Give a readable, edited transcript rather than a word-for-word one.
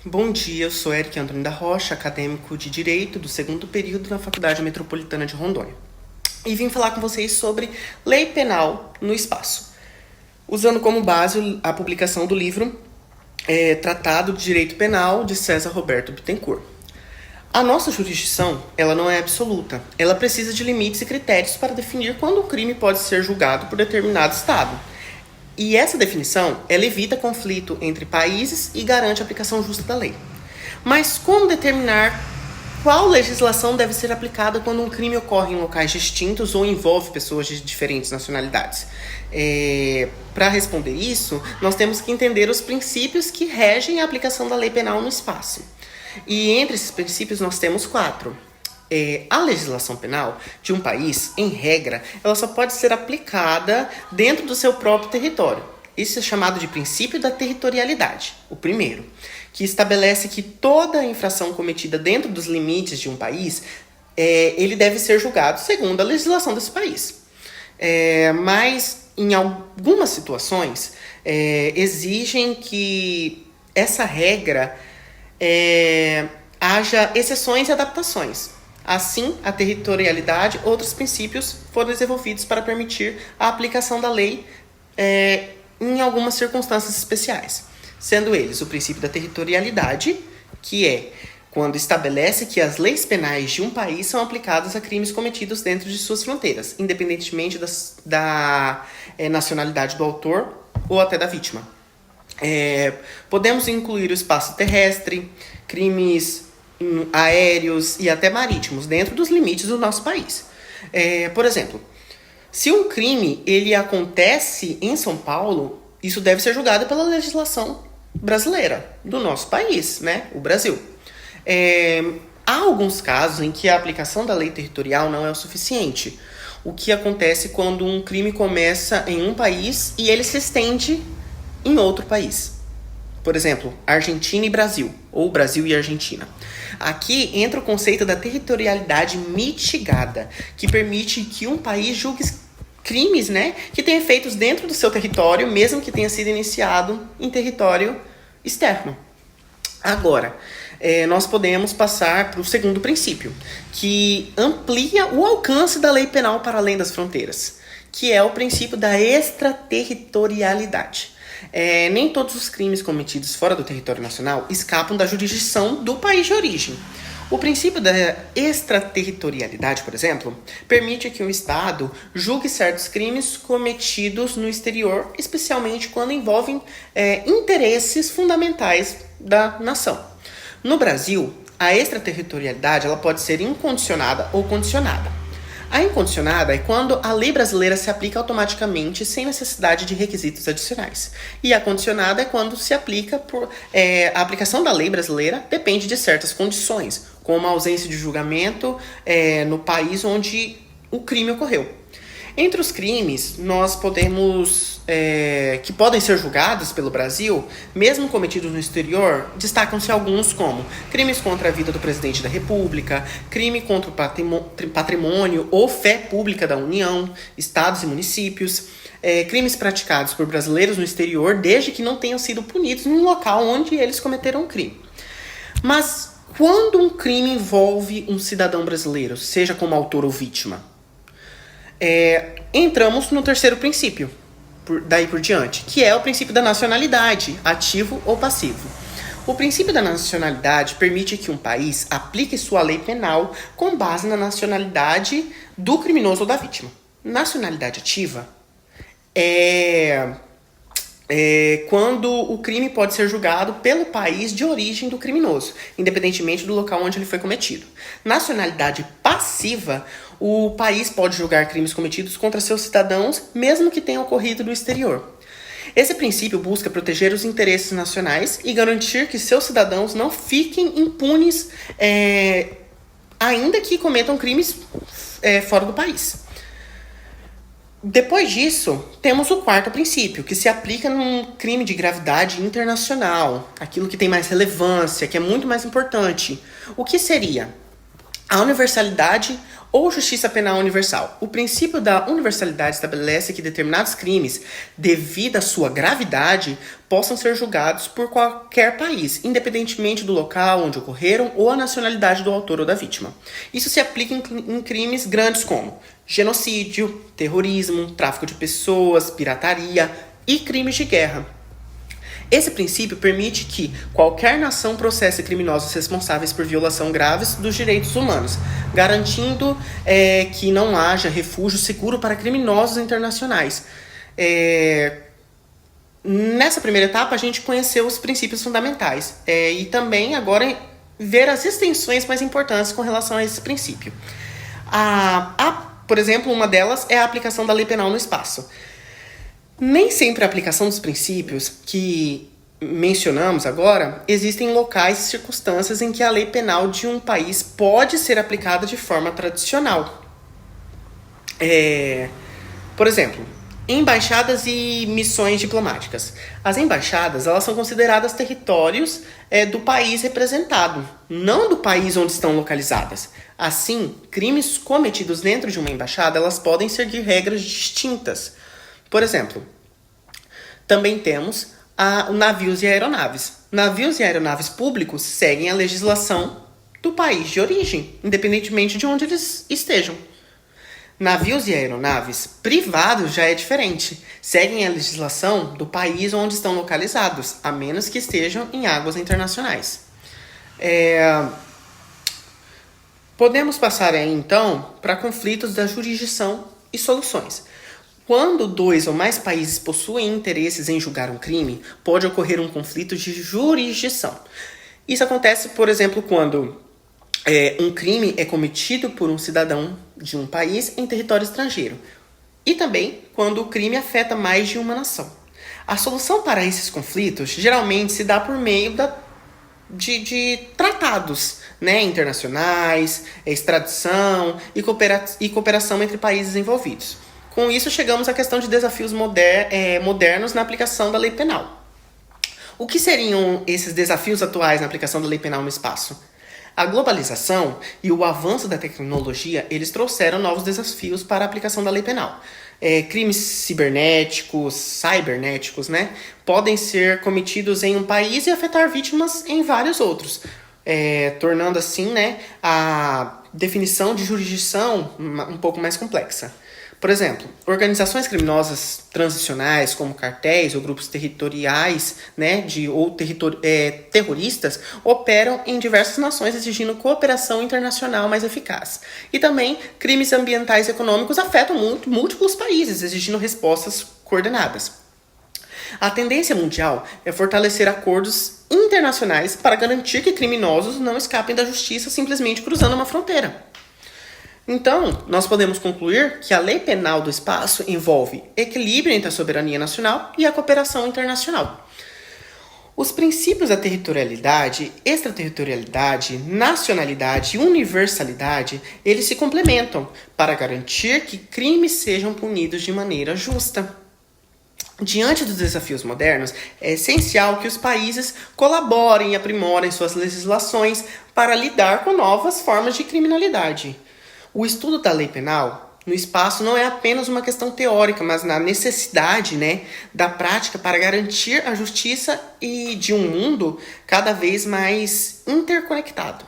Bom dia, eu sou Eric Antônio da Rocha, acadêmico de Direito do segundo período na Faculdade Metropolitana de Rondônia. E vim falar com vocês sobre lei penal no espaço, usando como base a publicação do livro Tratado de Direito Penal, de César Roberto Bittencourt. A nossa jurisdição, ela não é absoluta. Ela precisa de limites e critérios para definir quando um crime pode ser julgado por determinado Estado. E essa definição, ela evita conflito entre países e garante a aplicação justa da lei. Mas como determinar qual legislação deve ser aplicada quando um crime ocorre em locais distintos ou envolve pessoas de diferentes nacionalidades? Para responder isso, nós temos que entender os princípios que regem a aplicação da lei penal no espaço. E entre esses princípios nós temos 4. A legislação penal de um país, em regra, ela só pode ser aplicada dentro do seu próprio território. Isso é chamado de princípio da territorialidade, o primeiro, que estabelece que toda infração cometida dentro dos limites de um país, ele deve ser julgado segundo a legislação desse país. Mas, em algumas situações, exigem que essa regra haja exceções e adaptações. Assim, a territorialidade, outros princípios foram desenvolvidos para permitir a aplicação da lei em algumas circunstâncias especiais, sendo eles o princípio da territorialidade, que é quando estabelece que as leis penais de um país são aplicadas a crimes cometidos dentro de suas fronteiras, independentemente da nacionalidade do autor ou até da vítima. Podemos incluir o espaço terrestre, crimes aéreos e até marítimos dentro dos limites do nosso país. Por exemplo, se um crime ele acontece em São Paulo, isso deve ser julgado pela legislação brasileira do nosso país, né? O Brasil. Há alguns casos em que a aplicação da lei territorial não é o suficiente. O que acontece quando um crime começa em um país e ele se estende em outro país. Por exemplo, Argentina e Brasil, ou Brasil e Argentina. Aqui entra o conceito da territorialidade mitigada, que permite que um país julgue crimes, que tenha feitos dentro do seu território, mesmo que tenha sido iniciado em território externo. Agora, nós podemos passar para o segundo princípio, que amplia o alcance da lei penal para além das fronteiras, que é o princípio da extraterritorialidade. Nem todos os crimes cometidos fora do território nacional escapam da jurisdição do país de origem. O princípio da extraterritorialidade, por exemplo, permite que um Estado julgue certos crimes cometidos no exterior, especialmente quando envolvem interesses fundamentais da nação. No Brasil, a extraterritorialidade ela pode ser incondicionada ou condicionada. A incondicionada é quando a lei brasileira se aplica automaticamente sem necessidade de requisitos adicionais. E a condicionada é quando se aplica a aplicação da lei brasileira depende de certas condições, como a ausência de julgamento no país onde o crime ocorreu. Entre os crimes, nós podemos que podem ser julgados pelo Brasil, mesmo cometidos no exterior, destacam-se alguns como crimes contra a vida do presidente da República, crime contra o patrimônio ou fé pública da União, estados e municípios, crimes praticados por brasileiros no exterior, desde que não tenham sido punidos no local onde eles cometeram o crime. Mas quando um crime envolve um cidadão brasileiro, seja como autor ou vítima, entramos no terceiro princípio, daí por diante, que é o princípio da nacionalidade, ativo ou passivo. O princípio da nacionalidade permite que um país aplique sua lei penal com base na nacionalidade do criminoso ou da vítima. Nacionalidade ativa é quando o crime pode ser julgado pelo país de origem do criminoso, independentemente do local onde ele foi cometido. Nacionalidade passiva, o país pode julgar crimes cometidos contra seus cidadãos, mesmo que tenham ocorrido no exterior. Esse princípio busca proteger os interesses nacionais e garantir que seus cidadãos não fiquem impunes, ainda que cometam crimes fora do país. Depois disso, temos o quarto princípio, que se aplica num crime de gravidade internacional, aquilo que tem mais relevância, que é muito mais importante. O que seria? A universalidade ou justiça penal universal. O princípio da universalidade estabelece que determinados crimes, devido à sua gravidade, possam ser julgados por qualquer país, independentemente do local onde ocorreram ou a nacionalidade do autor ou da vítima. Isso se aplica em crimes grandes como genocídio, terrorismo, tráfico de pessoas, pirataria e crimes de guerra. Esse princípio permite que qualquer nação processe criminosos responsáveis por violação graves dos direitos humanos, garantindo que não haja refúgio seguro para criminosos internacionais. Nessa primeira etapa, a gente conheceu os princípios fundamentais e também agora ver as extensões mais importantes com relação a esse princípio. Por exemplo, uma delas é a aplicação da lei penal no espaço. Nem sempre a aplicação dos princípios que mencionamos agora existem locais e circunstâncias em que a lei penal de um país pode ser aplicada de forma tradicional. Por exemplo, embaixadas e missões diplomáticas. As embaixadas, elas são consideradas territórios do país representado, não do país onde estão localizadas. Assim, crimes cometidos dentro de uma embaixada, elas podem seguir regras distintas. Por exemplo, também temos navios e aeronaves. Navios e aeronaves públicos seguem a legislação do país de origem, independentemente de onde eles estejam. Navios e aeronaves privados já é diferente. Seguem a legislação do país onde estão localizados, a menos que estejam em águas internacionais. Podemos passar aí, então, para conflitos da jurisdição e soluções. Quando 2 ou mais países possuem interesses em julgar um crime, pode ocorrer um conflito de jurisdição. Isso acontece, por exemplo, quando um crime é cometido por um cidadão de um país em território estrangeiro. E também quando o crime afeta mais de uma nação. A solução para esses conflitos geralmente se dá por meio de tratados internacionais, extradição e cooperação entre países envolvidos. Com isso, chegamos à questão de desafios modernos na aplicação da lei penal. O que seriam esses desafios atuais na aplicação da lei penal no espaço? A globalização e o avanço da tecnologia, eles trouxeram novos desafios para a aplicação da lei penal. Crimes cibernéticos, podem ser cometidos em um país e afetar vítimas em vários outros, tornando assim, a definição de jurisdição um pouco mais complexa. Por exemplo, organizações criminosas transicionais, como cartéis ou grupos territoriais, terroristas, operam em diversas nações exigindo cooperação internacional mais eficaz. E também, crimes ambientais e econômicos afetam múltiplos países, exigindo respostas coordenadas. A tendência mundial é fortalecer acordos internacionais para garantir que criminosos não escapem da justiça simplesmente cruzando uma fronteira. Então, nós podemos concluir que a lei penal do espaço envolve equilíbrio entre a soberania nacional e a cooperação internacional. Os princípios da territorialidade, extraterritorialidade, nacionalidade e universalidade, eles se complementam para garantir que crimes sejam punidos de maneira justa. Diante dos desafios modernos, é essencial que os países colaborem e aprimorem suas legislações para lidar com novas formas de criminalidade. O estudo da lei penal no espaço não é apenas uma questão teórica, mas na necessidade da prática para garantir a justiça e de um mundo cada vez mais interconectado.